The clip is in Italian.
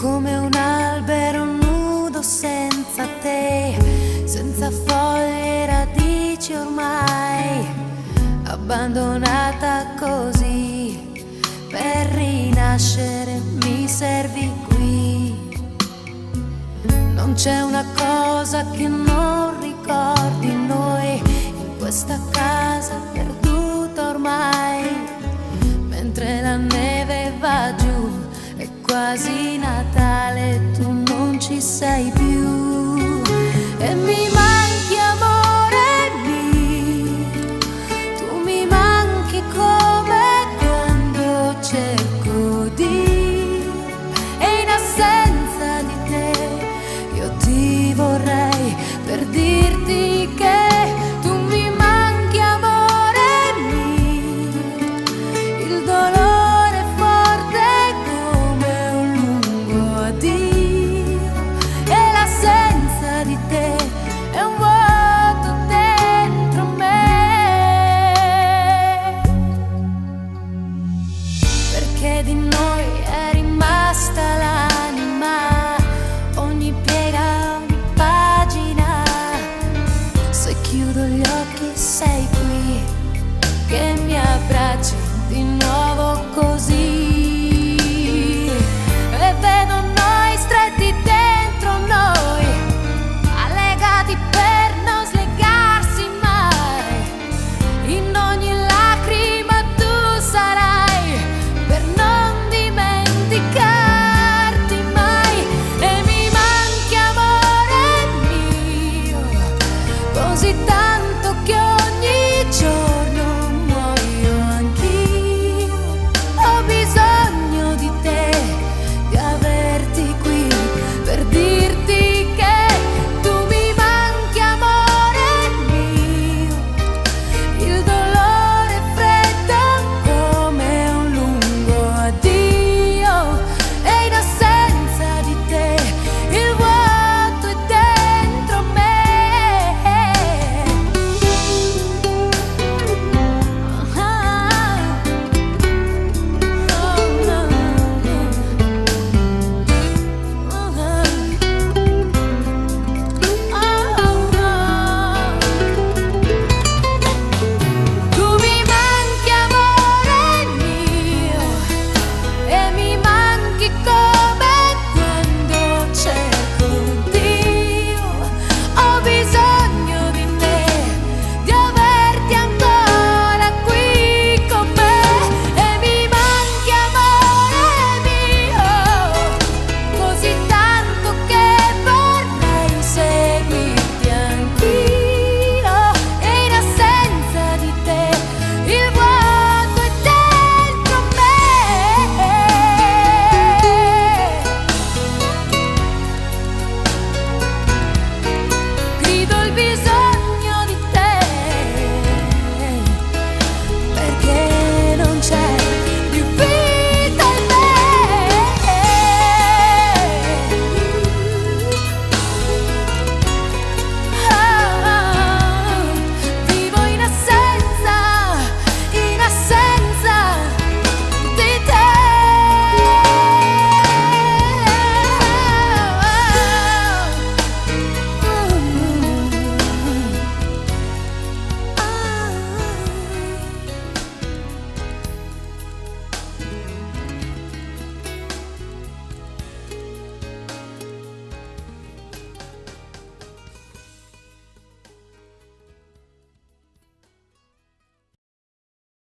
come un albero nudo senza te, senza foglie e radici ormai, abbandonata così. Per rinascere mi servi qui. Non c'è una cosa che non ricordi noi in questa casa perduta ormai, mentre la neve va giù. È quasi Natale, tu non ci sei più e mi manchi, amore mio. Tu mi manchi come quando cerco di, e in assenza di te io ti vorrei per dirti che tu mi manchi, amore mio. Il dolore di te è un vuoto dentro me, perché di noi